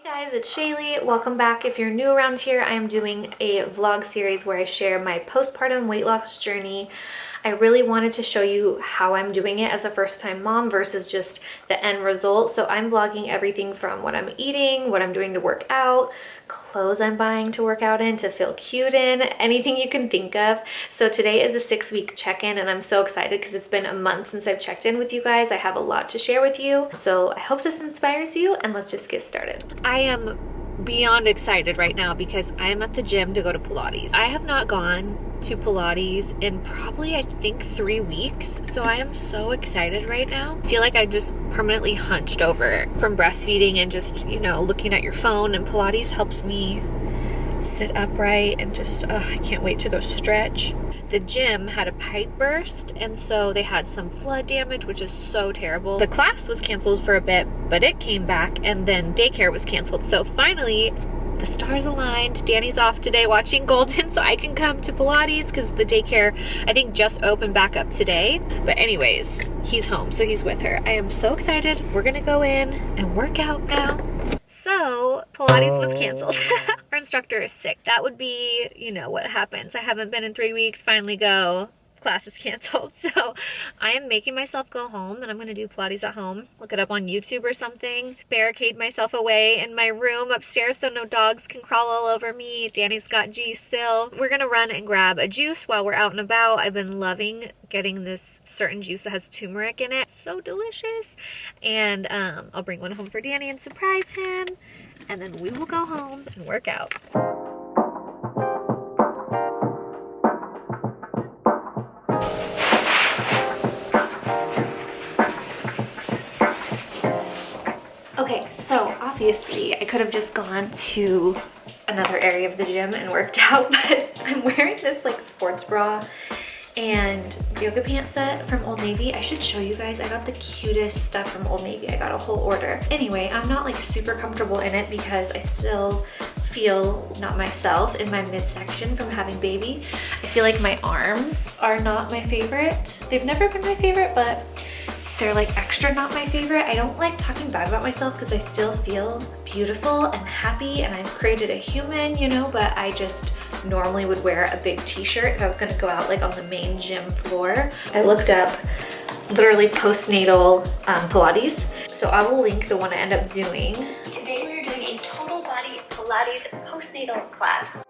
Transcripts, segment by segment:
Hey guys, it's Shaylee. Welcome back. If you're new around here, I am doing a vlog series where I share my postpartum weight loss journey. I really wanted to show you how I'm doing it as a first-time mom versus just the end result. So I'm vlogging everything from what I'm eating, what I'm doing to work out, clothes I'm buying to work out in, to feel cute in, anything you can think of. So today is a 6-week check-in and I'm so excited because it's been a month since I've checked in with you guys. I have a lot to share with you. So I hope this inspires you and let's just get started. I am beyond excited right now because I'm at the gym to go to Pilates. I have not gone to Pilates in probably I think 3 weeks, so I am so excited right now. I feel like I'm just permanently hunched over from breastfeeding and just, you know, looking at your phone, and Pilates helps me sit upright and just I can't wait to go stretch. The gym had a pipe burst and so they had some flood damage, which is so terrible. The class was canceled for a bit, but it came back, and then daycare was canceled. So finally the stars aligned. Danny's off today watching Golden so I can come to Pilates because the daycare I think just opened back up today. But anyways, he's home, so he's with her. I am so excited. We're gonna go in and work out now. So Pilates was canceled. Our instructor is sick. That would be, you know, what happens. I haven't been in 3 weeks, finally go. Class is canceled. So I am making myself go home and I'm gonna do Pilates at home. Look it up on YouTube or something. Barricade myself away in my room upstairs so no dogs can crawl all over me. Danny's got G still. We're gonna run and grab a juice while we're out and about. I've been loving getting this certain juice that has turmeric in it. So delicious. And I'll bring one home for Danny and surprise him. And then we will go home and work out. Okay, so obviously I could have just gone to another area of the gym and worked out, but I'm wearing this like sports bra and yoga pants set from Old Navy. I should show you guys. I got the cutest stuff from Old Navy. I got a whole order. Anyway, I'm not like super comfortable in it because I still feel not myself in my midsection from having baby. I feel like my arms are not my favorite. They've never been my favorite, but they're like extra not my favorite. I don't like talking bad about myself because I still feel beautiful and happy and I've created a human, you know, but I just normally would wear a big t-shirt if I was gonna go out like on the main gym floor. I looked up literally postnatal Pilates. So I will link the one I end up doing. Today we're doing a total body Pilates postnatal class.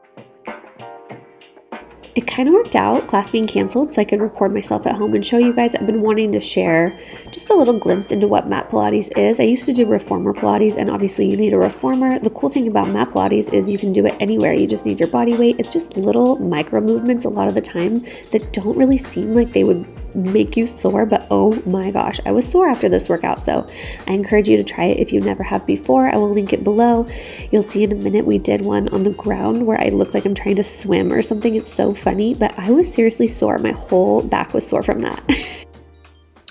It kind of worked out, class being canceled, so I could record myself at home and show you guys. I've been wanting to share just a little glimpse into what mat Pilates is. I used to do reformer Pilates, and obviously you need a reformer. The cool thing about mat Pilates is you can do it anywhere. You just need your body weight. It's just little micro movements a lot of the time that don't really seem like they would make you sore, but oh my gosh, I was sore after this workout. So I encourage you to try it if you never have before. I will link it below. You'll see in a minute we did one on the ground where I look like I'm trying to swim or something. It's so funny, but I was seriously sore. My whole back was sore from that.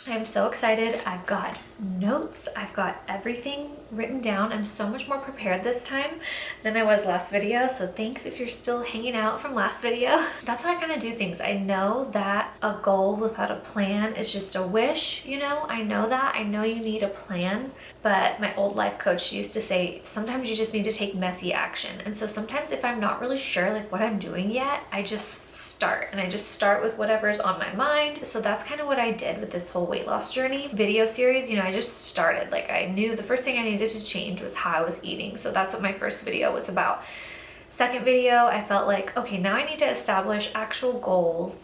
I'm so excited. I've got notes. I've got everything written down. I'm so much more prepared this time than I was last video. So thanks if you're still hanging out from last video. That's how I kind of do things. I know that a goal without a plan is just a wish, you know? I know that. I know you need a plan, but my old life coach used to say, sometimes you just need to take messy action. And so sometimes if I'm not really sure like what I'm doing yet, I just start, and I just start with whatever's on my mind. So that's kind of what I did with this whole weight loss journey video series. You know, I just started. Like I knew the first thing I needed to change was how I was eating. So that's what my first video was about. Second video, I felt like, okay, now I need to establish actual goals,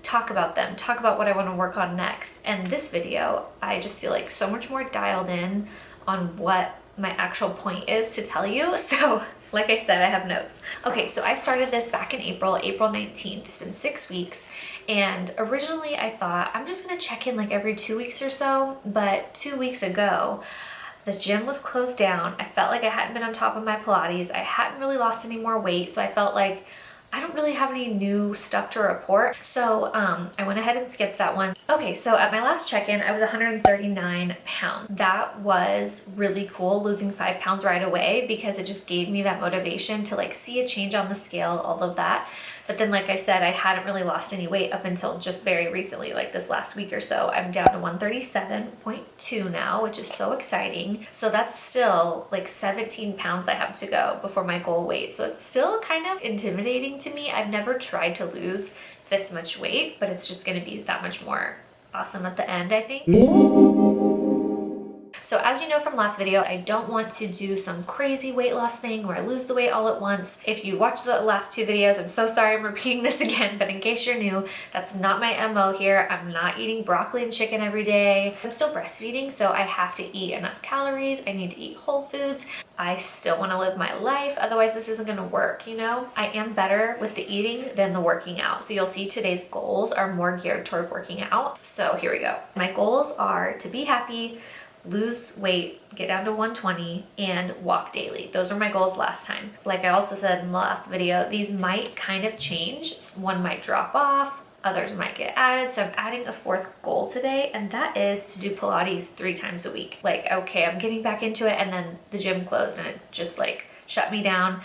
talk about them, talk about what I want to work on next. And this video, I just feel like so much more dialed in on what my actual point is to tell you. So like I said, I have notes. Okay, so I started this back in April 19th. It's been 6 weeks. And originally I thought I'm just gonna check in like every 2 weeks or so. But 2 weeks ago, the gym was closed down. I felt like I hadn't been on top of my Pilates. I hadn't really lost any more weight. So I felt like I don't really have any new stuff to report. So I went ahead and skipped that one. Okay, so at my last check-in, I was 139 pounds. That was really cool, losing 5 pounds right away because it just gave me that motivation to like see a change on the scale, all of that. But then, like I said, I hadn't really lost any weight up until just very recently, like this last week or so. I'm down to 137.2 now, which is so exciting. So that's still like 17 pounds I have to go before my goal weight. So it's still kind of intimidating to me. I've never tried to lose this much weight, but it's just going to be that much more awesome at the end, I think. So as you know from last video, I don't want to do some crazy weight loss thing where I lose the weight all at once. If you watched the last two videos, I'm so sorry I'm repeating this again, but in case you're new, that's not my MO here. I'm not eating broccoli and chicken every day. I'm still breastfeeding, so I have to eat enough calories. I need to eat whole foods. I still want to live my life, otherwise this isn't going to work, you know? I am better with the eating than the working out. So you'll see today's goals are more geared toward working out. So here we go. My goals are to be happy, lose weight, get down to 120, and walk daily. Those were my goals last time. Like I also said in the last video, these might kind of change. One might drop off, others might get added. So I'm adding a fourth goal today, and that is to do Pilates 3 times a week. Like, okay, I'm getting back into it, and then the gym closed and it just like shut me down.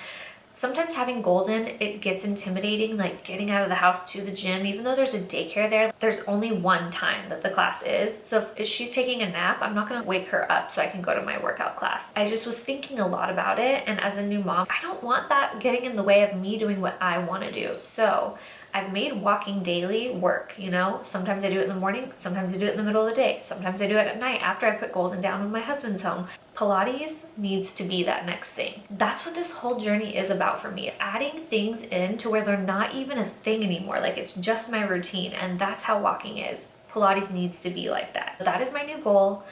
Sometimes having Golden, it gets intimidating, like getting out of the house to the gym. Even though there's a daycare there, there's only one time that the class is. So if she's taking a nap, I'm not gonna wake her up so I can go to my workout class. I just was thinking a lot about it, and as a new mom, I don't want that getting in the way of me doing what I wanna do. So I've made walking daily work, you know? Sometimes I do it in the morning, sometimes I do it in the middle of the day, sometimes I do it at night after I put Golden down when my husband's home. Pilates needs to be that next thing. That's what this whole journey is about for me. Adding things in to where they're not even a thing anymore. Like it's just my routine, and that's how walking is. Pilates needs to be like that. That is my new goal,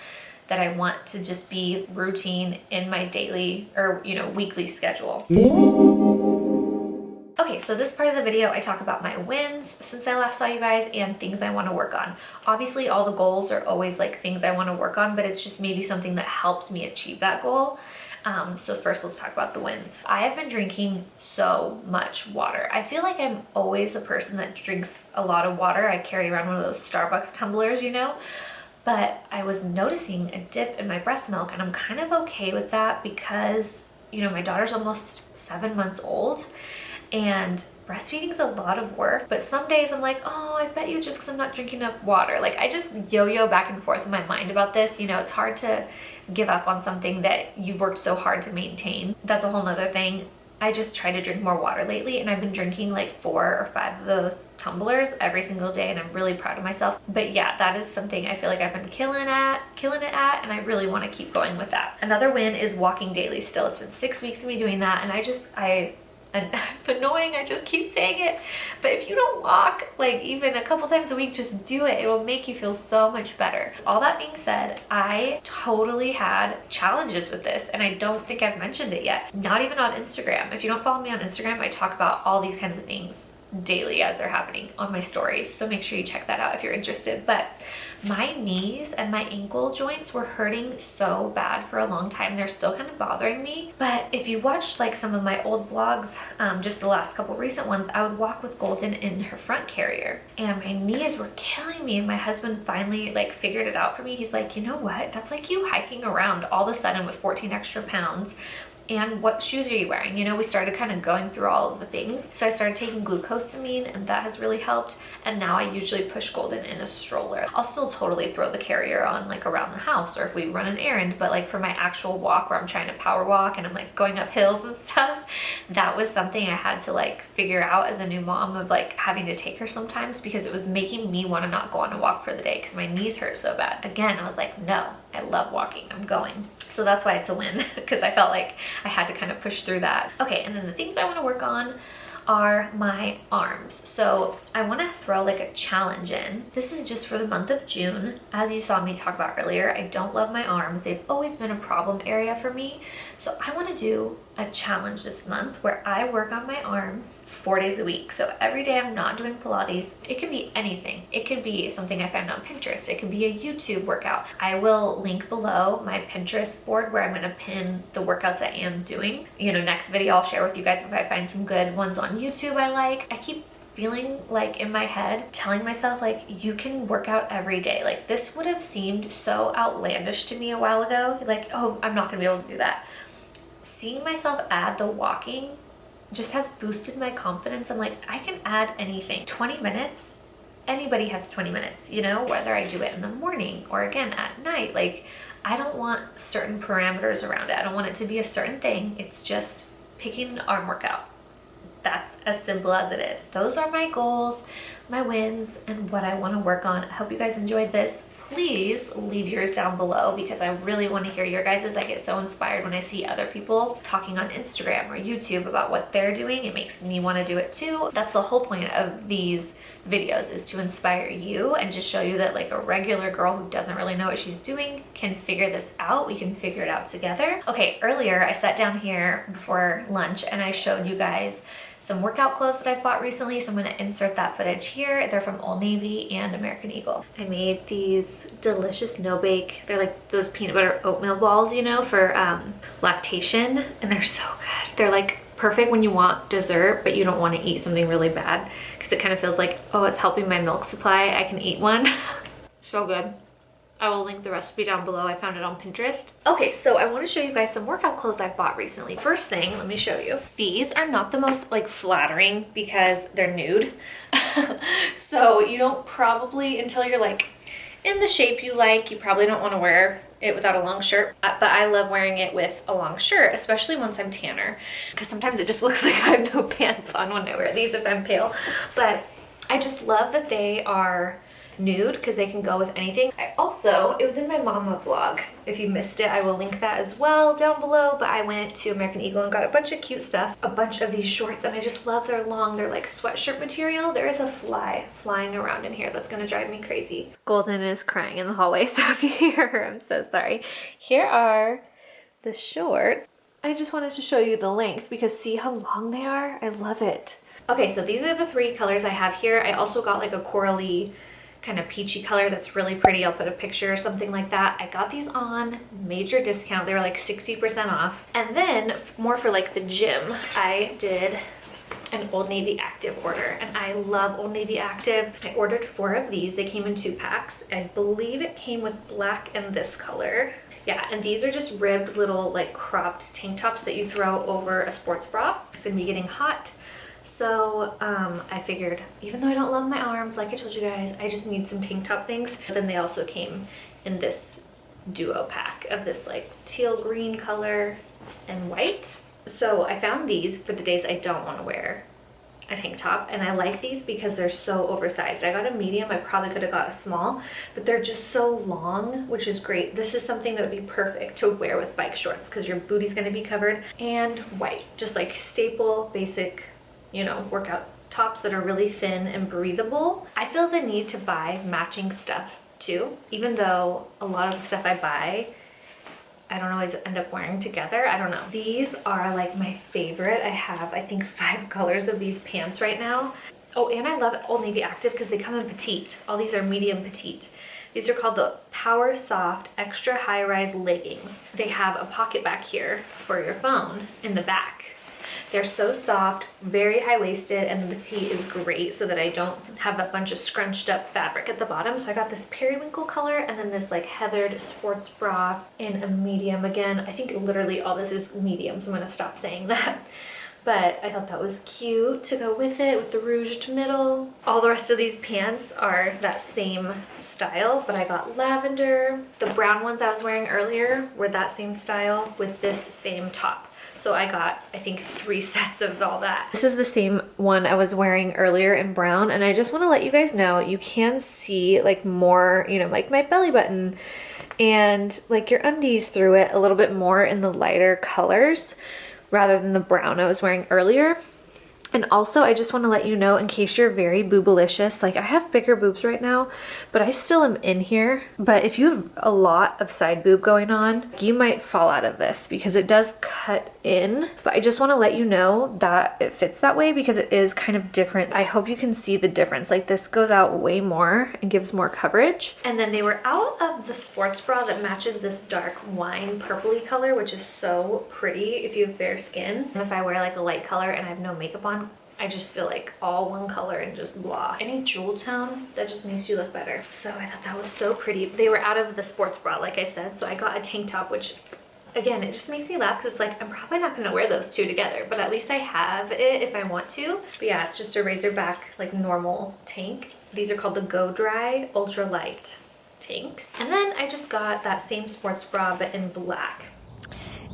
that I want to just be routine in my daily or, you know, weekly schedule. Okay, so this part of the video, I talk about my wins since I last saw you guys and things I want to work on. Obviously, all the goals are always like things I want to work on, but it's just maybe something that helps me achieve that goal. So first, let's talk about the wins. I have been drinking so much water. I feel like I'm always a person that drinks a lot of water. I carry around one of those Starbucks tumblers, you know? But I was noticing a dip in my breast milk, and I'm kind of okay with that because, you know, my daughter's almost 7 months old. And breastfeeding is a lot of work, but some days I'm like, oh, I bet you it's just because I'm not drinking enough water. Like I just yo-yo back and forth in my mind about this. You know, it's hard to give up on something that you've worked so hard to maintain. That's a whole nother thing. I just try to drink more water lately, and I've been drinking like 4 or 5 of those tumblers every single day, and I'm really proud of myself. But yeah, that is something I feel like I've been killing it at, and I really want to keep going with that. Another win is walking daily still. It's been 6 weeks of me doing that, and and it's annoying, I just keep saying it, but if you don't walk like even a couple times a week, just do it. It will make you feel so much better. All that being said, I totally had challenges with this, and I don't think I've mentioned it yet. Not even on Instagram. If you don't follow me on Instagram, I talk about all these kinds of things daily as they're happening on my stories, so make sure you check that out if you're interested. But my knees and my ankle joints were hurting so bad for a long time. They're still kind of bothering me, but if you watched like some of my old vlogs, just the last couple recent ones, I would walk with Golden in her front carrier, and my knees were killing me. And my husband finally like figured it out for me. He's like, you know what, that's like you hiking around all of a sudden with 14 extra pounds. And what shoes are you wearing? You know, we started kind of going through all of the things. So I started taking glucosamine, and that has really helped. And now I usually push Golden in a stroller. I'll still totally throw the carrier on like around the house, or if we run an errand, but like for my actual walk where I'm trying to power walk and I'm like going up hills and stuff, that was something I had to like figure out as a new mom, of like having to take her sometimes, because it was making me want to not go on a walk for the day because my knees hurt so bad. Again, I was like, no, I love walking, I'm going. So that's why it's a win, because I felt like I had to kind of push through that. Okay, and then the things I want to work on are my arms. So I want to throw like a challenge in. This is just for the month of June. As you saw me talk about earlier, I don't love my arms. They've always been a problem area for me. So I want to do a challenge this month where I work on my arms 4 days a week. So every day I'm not doing Pilates. It could be anything. It could be something I found on Pinterest. It could be a YouTube workout. I will link below my Pinterest board where I'm going to pin the workouts I am doing. You know, next video I'll share with you guys if I find some good ones on YouTube I like. I keep feeling like in my head, telling myself like, you can work out every day. Like this would have seemed so outlandish to me a while ago. Like, oh, I'm not gonna be able to do that. Seeing myself add the walking just has boosted my confidence. I'm like, I can add anything. 20 minutes, anybody has 20 minutes, you know, whether I do it in the morning or again at night. Like, I don't want certain parameters around it. I don't want it to be a certain thing. It's just picking an arm workout. That's as simple as it is. Those are my goals, my wins, and what I want to work on. I hope you guys enjoyed this. Please leave yours down below because I really want to hear your guys's. I get so inspired when I see other people talking on Instagram or YouTube about what they're doing. It makes me want to do it too. That's the whole point of these videos, is to inspire you and just show you that like a regular girl who doesn't really know what she's doing can figure this out. We can figure it out together. Okay, earlier I sat down here before lunch and I showed you guys some workout clothes that I've bought recently, so I'm gonna insert that footage here. They're from Old Navy and American Eagle. I made these delicious no-bake, they're like those peanut butter oatmeal balls, you know, for lactation, and they're so good. They're like perfect when you want dessert, but you don't wanna eat something really bad, because it kind of feels like, oh, it's helping my milk supply, I can eat one. So good. I will link the recipe down below. I found it on Pinterest. Okay, so I want to show you guys some workout clothes I've bought recently. First thing, let me show you. These are not the most like flattering because they're nude. So you don't probably, until you're like in the shape you like, you probably don't want to wear it without a long shirt. But I love wearing it with a long shirt, especially once I'm tanner, because sometimes it just looks like I have no pants on when I wear these if I'm pale. But I just love that they are nude because they can go with anything. I also, it was in my mama vlog. If you missed it, I will link that as well down below. But I went to American Eagle and got a bunch of cute stuff, a bunch of these shorts, and I just love their long, they're like sweatshirt material. There is a fly flying around in here that's gonna drive me crazy. Golden is crying in the hallway, so if you hear her, I'm so sorry. Here are the shorts. I just wanted to show you the length because see how long they are? I love it. Okay, so these are the 3 colors I have here. I also got like a corally kind of peachy color that's really pretty. I'll put a picture or something like that. I got these on major discount. They were like 60% off. And then more for like the gym, I did an Old Navy Active order, and I love Old Navy Active. I ordered 4 of these. They came in 2 packs. I believe it came with black and this color. Yeah, and these are just ribbed little like cropped tank tops that you throw over a sports bra. It's gonna be getting hot. So I figured, even though I don't love my arms, like I told you guys, I just need some tank top things. But then they also came in this duo pack of this like teal green color and white. So I found these for the days I don't want to wear a tank top, and I like these because they're so oversized. I got a medium. I probably could have got a small, but they're just so long, which is great. This is something that would be perfect to wear with bike shorts because your booty's going to be covered. And white, just like staple basic, you know, workout tops that are really thin and breathable. I feel the need to buy matching stuff too, even though a lot of the stuff I buy I don't always end up wearing together. I don't know. These are like my favorite. I have, I think, 5 colors of these pants right now. Oh, and I love Old Navy Active because they come in petite. All these are medium petite. These are called the Power Soft Extra High Rise Leggings. They have a pocket back here for your phone in the back. They're so soft, very high-waisted, and the petite is great so that I don't have a bunch of scrunched up fabric at the bottom. So I got this periwinkle color and then this like heathered sports bra in a medium. Again, I think literally all this is medium, so I'm gonna stop saying that. But I thought that was cute to go with it, with the ruched middle. All the rest of these pants are that same style, but I got lavender. The brown ones I was wearing earlier were that same style with this same top. So I got, I think, 3 sets of all that. This is the same one I was wearing earlier in brown, and I just want to let you guys know you can see like more, you know, like my belly button and like your undies through it a little bit more in the lighter colors rather than the brown I was wearing earlier. And also, I just want to let you know, in case you're very boobalicious, like I have bigger boobs right now, but I still am in here. But if you have a lot of side boob going on, you might fall out of this because it does cut in. But I just want to let you know that it fits that way because it is kind of different. I hope you can see the difference. Like this goes out way more and gives more coverage. And then they were out of the sports bra that matches this dark wine purpley color, which is so pretty if you have fair skin. If I wear like a light color and I have no makeup on, I just feel like all one color and just blah. Any jewel tone, that just makes you look better. So I thought that was so pretty. They were out of the sports bra, like I said, so I got a tank top, which again, it just makes me laugh because it's like, I'm probably not gonna wear those two together, but at least I have it if I want to. But yeah, it's just a razorback, like normal tank. These are called the Go Dry Ultralight tanks. And then I just got that same sports bra, but in black.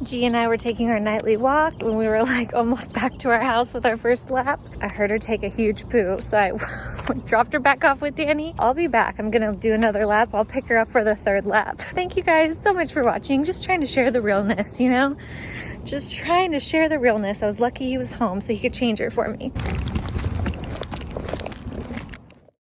G and I were taking our nightly walk when we were like almost back to our house with our first lap. I heard her take a huge poo, so I dropped her back off with Danny. I'll be back. I'm gonna do another lap. I'll pick her up for the third lap. Thank you guys so much for watching. Just trying to share the realness, you know? Just trying to share the realness. I was lucky he was home so he could change her for me.